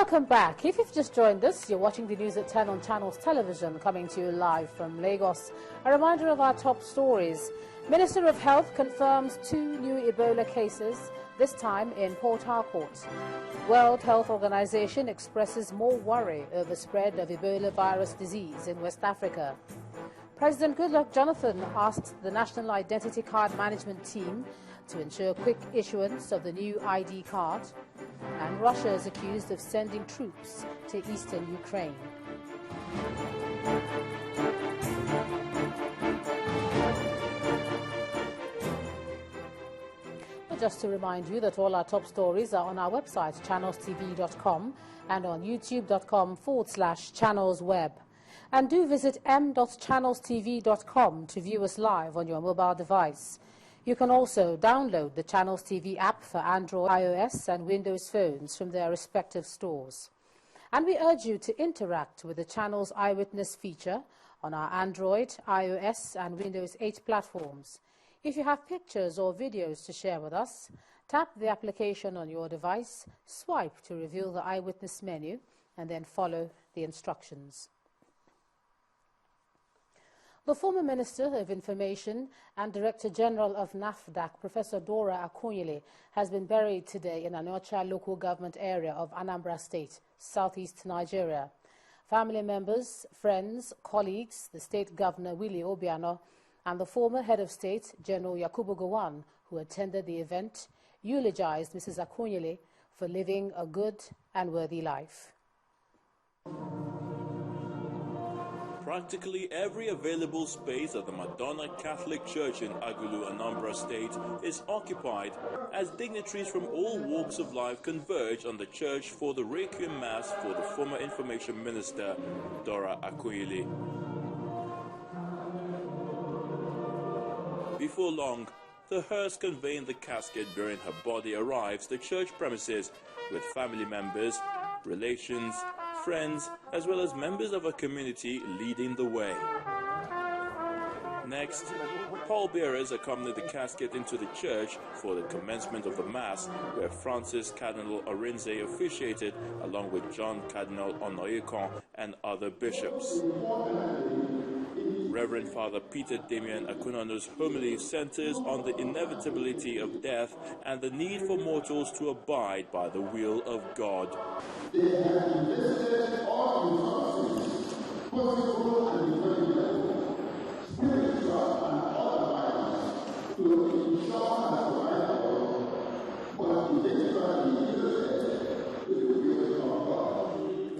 Welcome back. If you've just joined us, you're watching the news at 10 on Channels Television, coming to you live from Lagos. A reminder of our top stories. Minister of Health confirms 2 new Ebola cases, this time in Port Harcourt. World Health Organization expresses more worry over spread of Ebola virus disease in West Africa. President Goodluck Jonathan asked the National Identity Card Management Team to ensure quick issuance of the new ID card. And Russia is accused of sending troops to eastern Ukraine. But just to remind you that all our top stories are on our website, channelstv.com, and on youtube.com/channelsweb. And do visit m.channelstv.com to view us live on your mobile device. You can also download the Channels TV app for Android, iOS and Windows phones from their respective stores. And we urge you to interact with the Channels Eyewitness feature on our Android, iOS and Windows 8 platforms. If you have pictures or videos to share with us, tap the application on your device, swipe to reveal the Eyewitness menu, and then follow the instructions. The former Minister of Information and Director General of NAFDAC, Professor Dora Akunyili, has been buried today in Anocha local government area of Anambra State, southeast Nigeria. Family members, friends, colleagues, the state governor, W.H.O, and the former head of state, General Yakubu Gowon, who attended the event, eulogized Mrs. Akunyili for living a good and worthy life. Practically every available space at the Madonna Catholic Church in Agulu, Anambra State is occupied as dignitaries from all walks of life converge on the church for the Requiem Mass for the former Information Minister, Dora Akunyili. Before long, the hearse conveying the casket bearing her body arrives to church premises with family members, relations, friends, as well as members of her community leading the way. Next, pallbearers accompany the casket into the church for the commencement of the Mass, where Francis Cardinal Arinze officiated along with John Cardinal Onoyekon and other bishops. Reverend Father Peter Damian Akunonu's homily centers on the inevitability of death and the need for mortals to abide by the will of God. The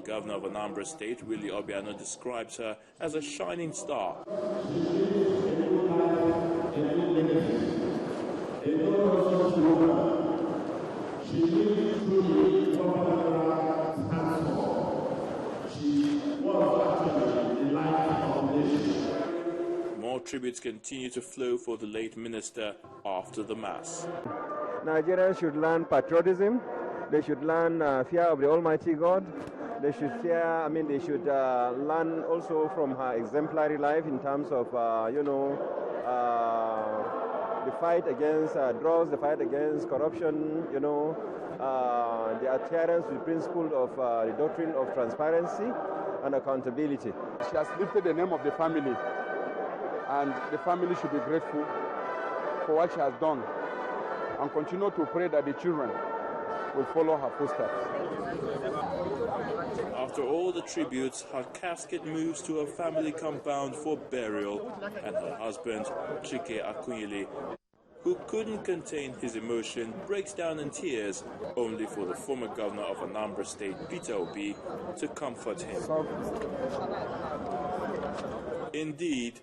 governor of Anambra State, Willie Obiano, describes her as a shining star. More tributes continue to flow for the late minister after the Mass. Nigerians should learn patriotism. They should learn fear of the Almighty God. They should learn also from her exemplary life in terms of, the fight against drugs, the fight against corruption, the adherence to the principle of the doctrine of transparency and accountability. She has lifted the name of the family, and the family should be grateful for what she has done and continue to pray that the children will follow her footsteps. After all the tributes, her casket moves to her family compound for burial, and her husband, Chike Akunyili, who couldn't contain his emotion, breaks down in tears, only for the former governor of Anambra State, Peter Obi, to comfort him. Indeed,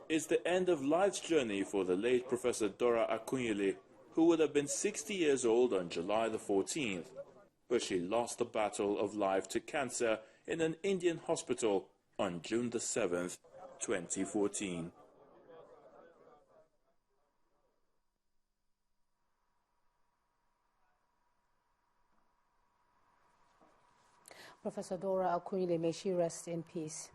it's the end of life's journey for the late Professor Dora Akunyili, who would have been 60 years old on July the 14th. But she lost the battle of life to cancer in an Indian hospital on June the 7th, 2014. Professor Dora Akunyili, may she rest in peace.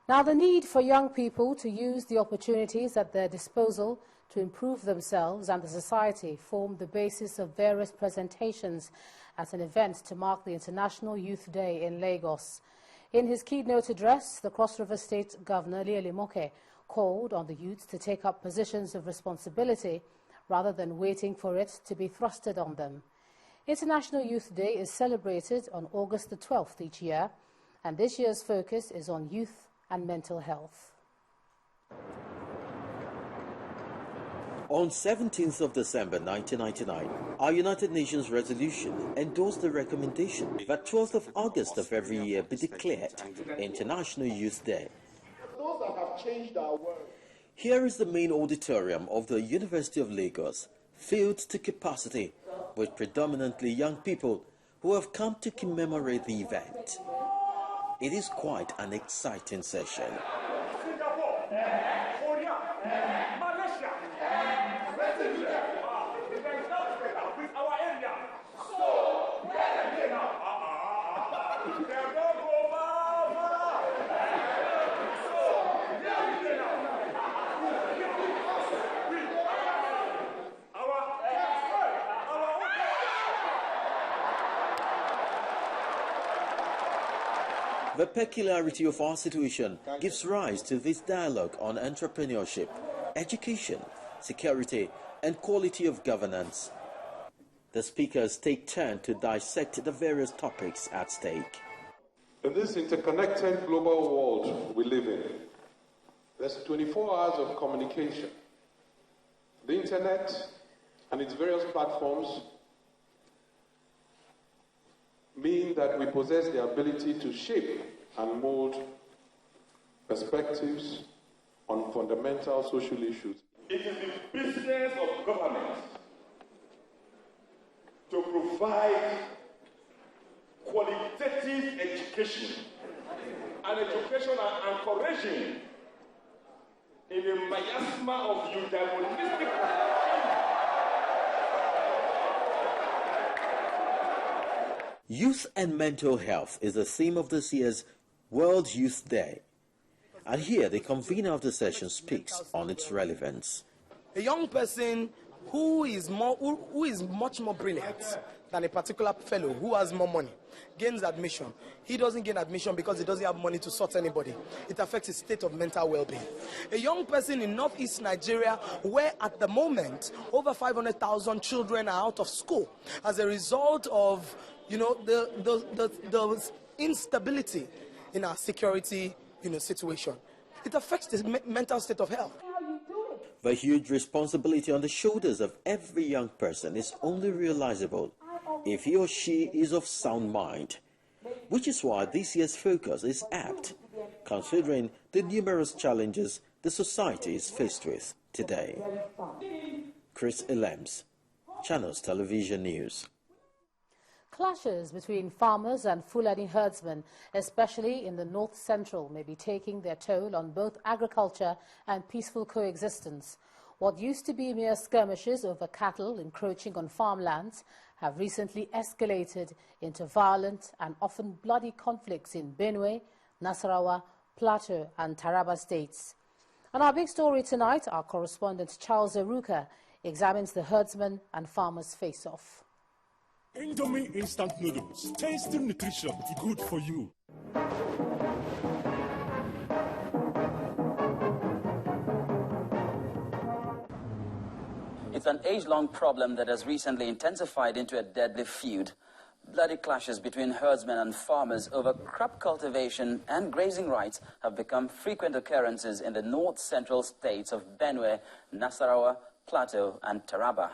Now, the need for young people to use the opportunities at their disposal to improve themselves and the society formed the basis of various presentations at an event to mark the International Youth Day in Lagos. In his keynote address, the Cross River State Governor, Moke, called on the youth to take up positions of responsibility rather than waiting for it to be thrusted on them. International Youth Day is celebrated on August the 12th each year, and this year's focus is on youth and mental health. On 17th of December 1999, our United Nations resolution endorsed the recommendation that 12th of August of every year be declared International Youth Day. Those that have changed our world. Here is the main auditorium of the University of Lagos, filled to capacity with predominantly young people who have come to commemorate the event. It is quite an exciting session. The peculiarity of our situation gives rise to this dialogue on entrepreneurship, education, security, and quality of governance. The speakers take turn to dissect the various topics at stake. In this interconnected global world we live in, there's 24 hours of communication. The internet and its various platforms mean that we possess the ability to shape and mold perspectives on fundamental social issues. It is the business of government to provide qualitative education and encouraging in a miasma of eudaimonistic. Youth and mental health is the theme of this year's World Youth Day. And here the convener of the session speaks on its relevance. A young person who is much more brilliant than a particular fellow who has more money gains admission. He doesn't gain admission because he doesn't have money to sort anybody. It affects his state of mental well-being. A young person in northeast Nigeria, where at the moment over 500,000 children are out of school as a result of the instability in our security situation. It affects the mental state of health. The huge responsibility on the shoulders of every young person is only realizable if he or she is of sound mind, which is why this year's focus is apt, considering the numerous challenges the society is faced with today. Chris Elems, Channels Television News. Clashes between farmers and Fulani herdsmen, especially in the north central, may be taking their toll on both agriculture and peaceful coexistence. What used to be mere skirmishes over cattle encroaching on farmlands have recently escalated into violent and often bloody conflicts in Benue, Nasarawa, Plateau and Taraba states. On our big story tonight, our correspondent Charles Eruka examines the herdsmen and farmers face-off. Indomie instant noodles, tasty nutrition, good for you. It's an age-long problem that has recently intensified into a deadly feud. Bloody clashes between herdsmen and farmers over crop cultivation and grazing rights have become frequent occurrences in the north-central states of Benue, Nasarawa, Plateau and Taraba.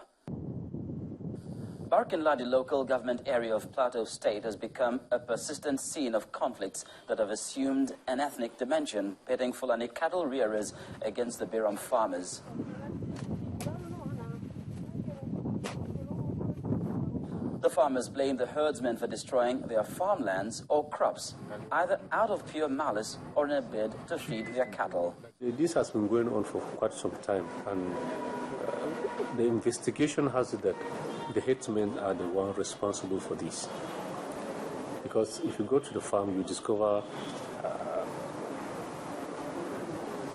Barkinla, the local government area of Plateau State, has become a persistent scene of conflicts that have assumed an ethnic dimension, pitting Fulani cattle rearers against the Biram farmers. The farmers blame the herdsmen for destroying their farmlands or crops, either out of pure malice or in a bid to feed their cattle. This has been going on for quite some time, and the investigation has it that the headsmen are the ones responsible for this. Because if you go to the farm, you discover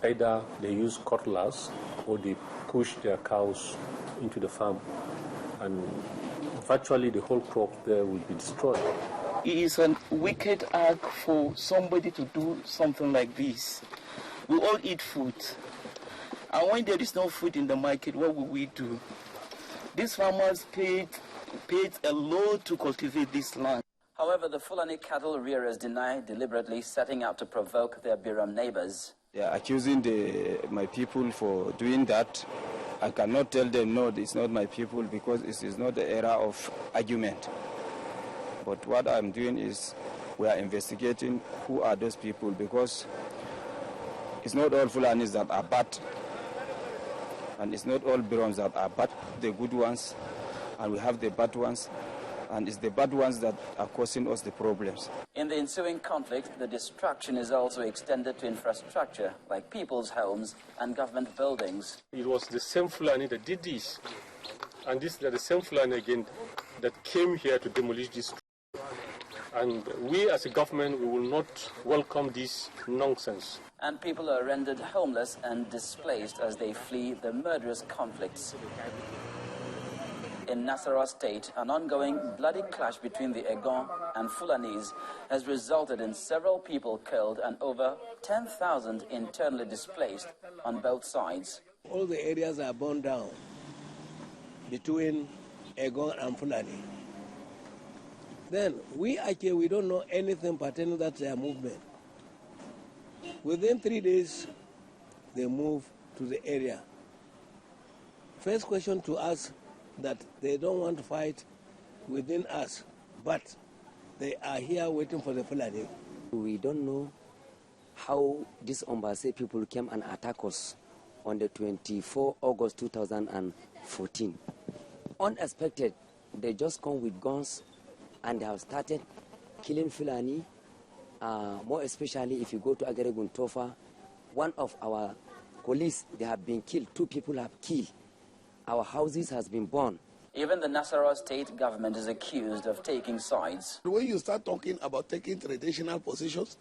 Either they use cutlass or they push their cows into the farm, and virtually the whole crop there will be destroyed. It is a wicked act for somebody to do something like this. We all eat food, and when there is no food in the market, what will we do? These farmers paid a lot to cultivate this land. However, the Fulani cattle rearers deny deliberately setting out to provoke their Biram neighbors. They are accusing my people for doing that. I cannot tell them, no, it's not my people, because it is not the era of argument. But what I'm doing is we are investigating who are those people, because it's not all Fulanis that are bad, and it's not all Birams that are bad, the good ones, and we have the bad ones. And it's the bad ones that are causing us the problems. In the ensuing conflict, the destruction is also extended to infrastructure, like people's homes and government buildings. It was the same Fulani that did this. And this is the same Fulani again that came here to demolish this. And we as a government, we will not welcome this nonsense. And people are rendered homeless and displaced as they flee the murderous conflicts. In Nasarawa State, an ongoing bloody clash between the Egon and Fulanis has resulted in several people killed and over 10,000 internally displaced on both sides. All the areas are burned down between Egon and Fulani. Then we don't know anything pertaining to their movement. Within 3 days, they move to the area. First question to us, that they don't want to fight within us, but they are here waiting for the Fulani. We don't know how these Ombase people came and attacked us on the 24 August 2014. Unexpected, they just come with guns and they have started killing Fulani. More especially if you go to Agaregun Tofa, one of our colleagues, they have been killed, 2 people have killed. Our houses has been burned. Even the Nasarawa state government is accused of taking sides. When you start talking about taking traditional positions,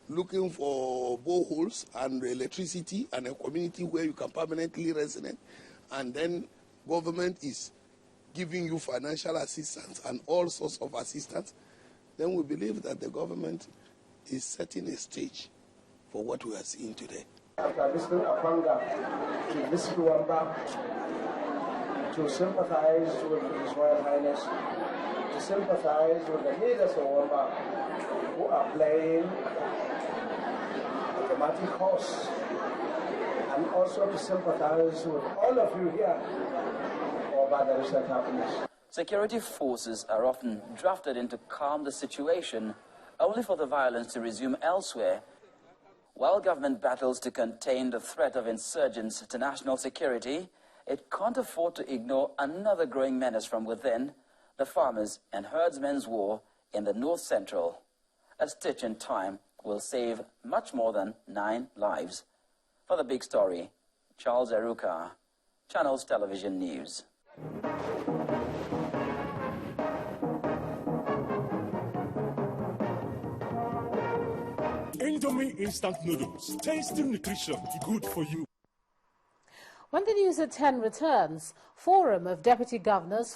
looking for boreholes and electricity and a community where you can permanently resident, and then government is giving you financial assistance and all sorts of assistance, then we believe that the government is setting a stage for what we are seeing today. After listening to Apanga, to listen to Wamba, to sympathize with His Royal Highness, to sympathize with the leaders of Wamba who are playing a dramatic horse, and also to sympathize with all of you here about the recent happenings. Security forces are often drafted in to calm the situation, only for the violence to resume elsewhere. While government battles to contain the threat of insurgents to national security, it can't afford to ignore another growing menace from within, the farmers' and herdsmen's war in the North Central. A stitch in time will save much more than 9 lives. For the big story, Charles Eruka, Channels Television News. Indomie instant noodles, tasty nutrition, good for you. When the news at 10 returns, Forum of Deputy Governors